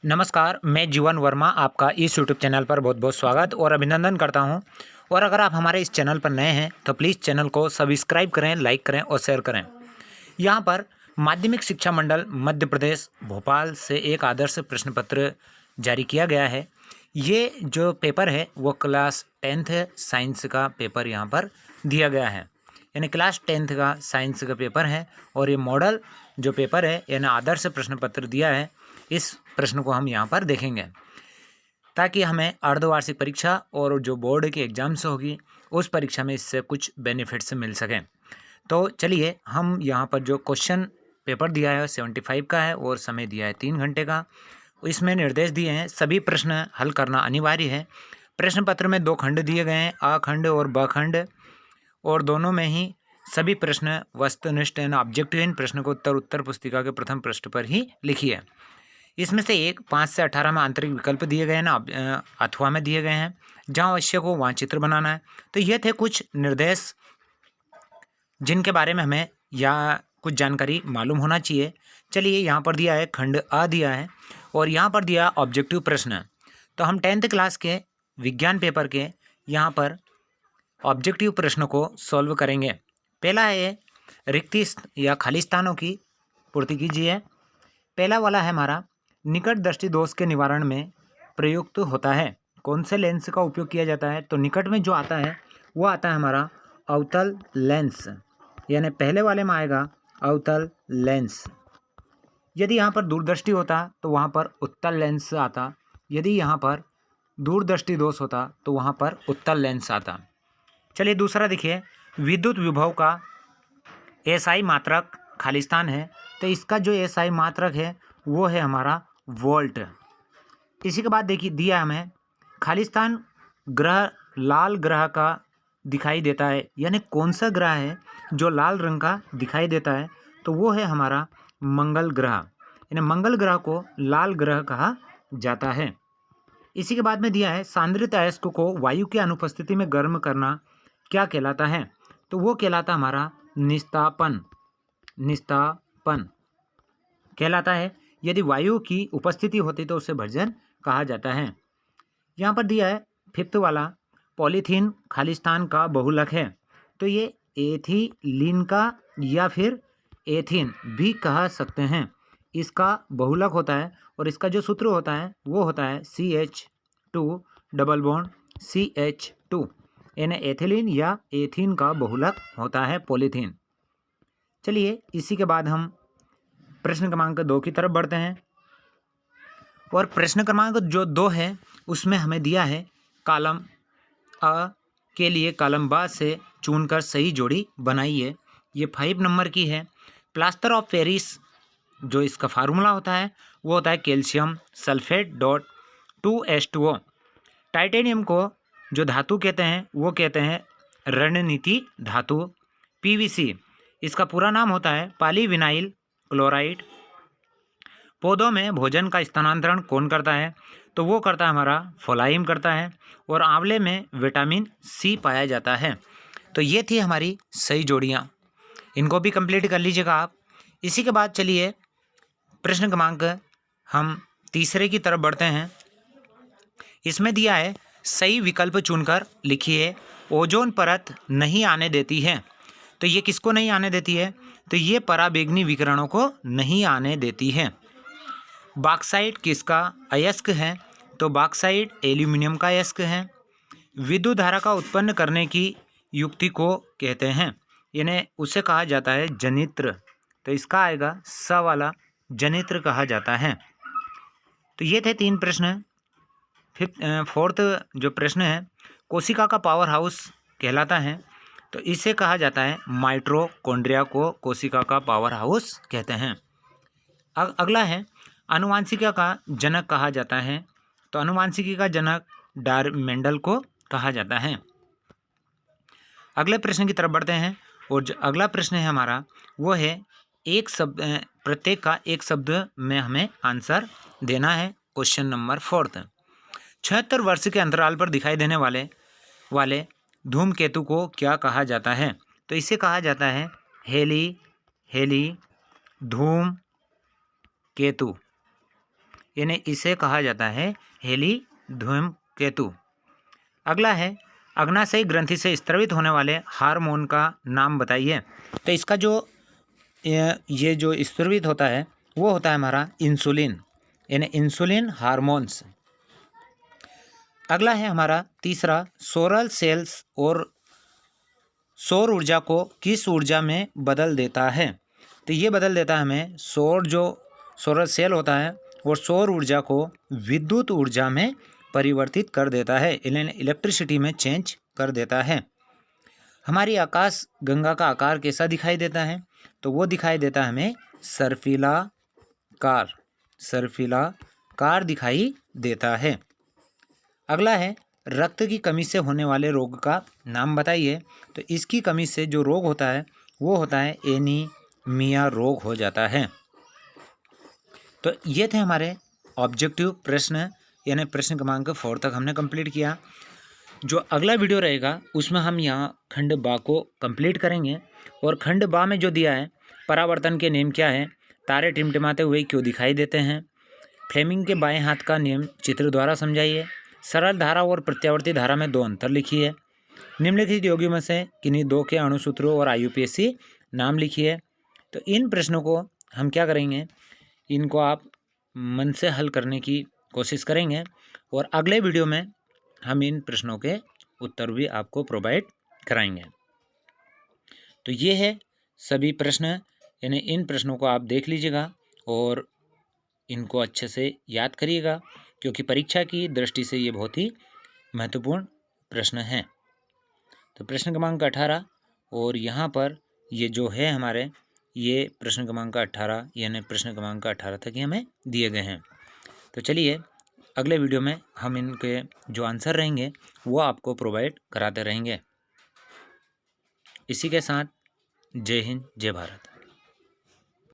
नमस्कार, मैं जीवन वर्मा आपका इस यूट्यूब चैनल पर बहुत बहुत स्वागत और अभिनंदन करता हूं। और अगर आप हमारे इस चैनल पर नए हैं तो प्लीज़ चैनल को सब्सक्राइब करें, लाइक करें और शेयर करें। यहां पर माध्यमिक शिक्षा मंडल मध्य प्रदेश भोपाल से एक आदर्श प्रश्न पत्र जारी किया गया है। ये जो पेपर है वो क्लास 10th साइंस का पेपर यहाँ पर दिया गया है, यानी क्लास 10th का साइंस का पेपर है। और ये मॉडल जो पेपर है यानी आदर्श प्रश्न पत्र दिया है, इस प्रश्न को हम यहाँ पर देखेंगे ताकि हमें अर्धवार्षिक परीक्षा और जो बोर्ड की एग्जाम्स होगी उस परीक्षा में इससे कुछ बेनिफिट्स मिल सकें। तो चलिए हम यहाँ पर जो क्वेश्चन पेपर दिया है 75 का है और समय दिया है 3 घंटे का। इसमें निर्देश दिए हैं, सभी प्रश्न हल करना अनिवार्य है। प्रश्न पत्र में 2 खंड दिए गए हैं, अ खंड और ब खंड, और दोनों में ही सभी प्रश्न वस्तुनिष्ठ यानी ऑब्जेक्टिव प्रश्न को उत्तर पुस्तिका के प्रथम पृष्ठ पर ही लिखिए। इसमें से 5 से 18 में आंतरिक विकल्प दिए गए हैं ना, अथवा में दिए गए हैं। जहाँ आवश्यक हो वहाँ चित्र बनाना है। तो ये थे कुछ निर्देश जिनके बारे में हमें या कुछ जानकारी मालूम होना चाहिए। चलिए यहाँ पर दिया है खंड अ दिया है और यहाँ पर दिया ऑब्जेक्टिव प्रश्न। तो हम 10th क्लास के विज्ञान पेपर के यहाँ पर ऑब्जेक्टिव प्रश्न को सॉल्व करेंगे। पहला है रिक्ति या खाली स्थानों की पूर्ति कीजिए। पहला वाला है हमारा, निकट दृष्टि दोष के निवारण में प्रयुक्त होता है। कौन से लेंस का उपयोग किया जाता है? तो निकट में जो आता है वो आता है हमारा अवतल लेंस, यानी पहले वाले में आएगा अवतल लेंस। यदि यहाँ पर दूरदृष्टि होता तो वहाँ पर उत्तल लेंस आता। यदि यहाँ पर दूरदृष्टि दोष होता तो वहाँ पर उत्तल लेंस आता। चलिए दूसरा देखिए, विद्युत विभव का एसआई मात्रक खालिस्तान है। तो इसका जो एसआई मात्रक है वो है हमारा वोल्ट। इसी के बाद देखिए दिया हमें खालिस्तान ग्रह लाल ग्रह का दिखाई देता है, यानी कौन सा ग्रह है जो लाल रंग का दिखाई देता है? तो वो है हमारा मंगल ग्रह, यानी मंगल ग्रह को लाल ग्रह कहा जाता है। इसी के बाद में दिया है सांद्रित अयस्क को वायु की अनुपस्थिति में गर्म करना क्या कहलाता है? तो वो कहलाता हमारा निस्तापन। निस्तापन कहलाता है। यदि वायु की उपस्थिति होती तो उसे भर्जन कहा जाता है। यहाँ पर दिया है 5th वाला, पॉलीथीन खालिस्तान का बहुलक है। तो ये एथिलीन का या फिर एथीन भी कह सकते हैं। इसका बहुलक होता है और इसका जो सूत्र होता है वो होता है CH2 डबल बॉन्ड CH2, यानी एथिलीन या एथीन का बहुलक होता है पॉलीथीन। चलिए इसी के बाद हम प्रश्न क्रमांक 2 की तरफ बढ़ते हैं। और प्रश्न क्रमांक जो 2 है उसमें हमें दिया है कॉलम अ के लिए कॉलम ब से चुनकर सही जोड़ी बनाइए। ये 5 नंबर की है। प्लास्टर ऑफ पेरिस जो इसका फार्मूला होता है वो होता है calcium sulphate dot 2H2O। Titanium को जो धातु कहते हैं वो कहते हैं रणनीति धातु। PVC इसका पूरा नाम होता है पॉलीविनाइल क्लोराइड। पौधों में भोजन का स्थानांतरण कौन करता है? तो वो करता है हमारा फोलाइम करता है। और आंवले में विटामिन C पाया जाता है। तो ये थी हमारी सही जोड़ियाँ, इनको भी कंप्लीट कर लीजिएगा आप। इसी के बाद चलिए प्रश्न क्रमांक हम तीसरे की तरफ बढ़ते हैं। इसमें दिया है सही विकल्प चुनकर लिखिए। ओजोन परत नहीं आने देती है। तो ये किसको नहीं आने देती है? तो ये पराबैंगनी विकिरणों को नहीं आने देती है। बॉक्साइट किसका अयस्क है? तो बॉक्साइट एल्यूमिनियम का अयस्क है। विद्युत धारा का उत्पन्न करने की युक्ति को कहते हैं, यानी उसे कहा जाता है जनित्र। तो इसका आएगा स वाला, जनित्र कहा जाता है। तो ये थे 3 प्रश्न। 4th जो प्रश्न है, कोशिका का पावर हाउस कहलाता है। तो इसे कहा जाता है माइटोकॉन्ड्रिया को कोशिका का पावर हाउस कहते हैं। अगला है आनुवांशिकी का जनक कहा जाता है। तो आनुवांशिकी का जनक मेंडल को कहा जाता है। अगले प्रश्न की तरफ बढ़ते हैं। और जो अगला प्रश्न है हमारा वो है एक शब्द, प्रत्येक का एक शब्द में हमें आंसर देना है। क्वेश्चन नंबर 4th, 76 वर्ष के अंतराल पर दिखाई देने वाले धूमकेतु को क्या कहा जाता है? तो इसे कहा जाता है हेली धूम केतु। यानी इसे कहा जाता है हेली धूमकेतु। अगला है अग्नाशयी ग्रंथि से स्रावित होने वाले हार्मोन का नाम बताइए। तो इसका जो ये जो स्रावित होता है वो होता है हमारा इंसुलिन, यानी इंसुलिन हार्मोन्स। अगला है हमारा तीसरा, सोलर सेल्स और सौर ऊर्जा को किस ऊर्जा में बदल देता है। तो ये बदल देता है हमें सोलर सेल होता है वो सौर ऊर्जा को विद्युत ऊर्जा में परिवर्तित कर देता है, इलेक्ट्रिसिटी में चेंज कर देता है। हमारी आकाश गंगा का आकार कैसा दिखाई देता है, तो वो दिखाई देता है हमें सर्पिला कार दिखाई देता है। अगला है रक्त की कमी से होने वाले रोग का नाम बताइए। तो इसकी कमी से जो रोग होता है वो होता है एनीमिया रोग हो जाता है। तो ये थे हमारे ऑब्जेक्टिव प्रश्न, यानी प्रश्न क्रमांक 4 तक हमने कंप्लीट किया। जो अगला वीडियो रहेगा उसमें हम यहाँ खंड बा को कंप्लीट करेंगे। और खंड बा में जो दिया है, परावर्तन के नियम क्या है, तारे टिमटिमाते हुए क्यों दिखाई देते हैं, फ्लेमिंग के बाएं हाथ का नियम चित्र द्वारा समझाइए, सरल धारा और प्रत्यावर्ती धारा में 2 अंतर लिखिए, निम्नलिखित योगियों में से किन्हीं 2 के अणुसूत्रों और IUPAC नाम लिखिए। तो इन प्रश्नों को हम क्या करेंगे, इनको आप मन से हल करने की कोशिश करेंगे और अगले वीडियो में हम इन प्रश्नों के उत्तर भी आपको प्रोवाइड कराएंगे। तो ये है सभी प्रश्न, यानी इन प्रश्नों को आप देख लीजिएगा और इनको अच्छे से याद करिएगा, क्योंकि परीक्षा की दृष्टि से ये बहुत ही महत्वपूर्ण प्रश्न हैं। तो प्रश्न क्रमांक 18 और यहाँ पर ये जो है हमारे ये प्रश्न क्रमांक 18 यानी प्रश्न क्रमांक 18 तक ही हमें दिए गए हैं। तो चलिए अगले वीडियो में हम इनके जो आंसर रहेंगे वो आपको प्रोवाइड कराते रहेंगे। इसी के साथ जय हिंद, जय भारत।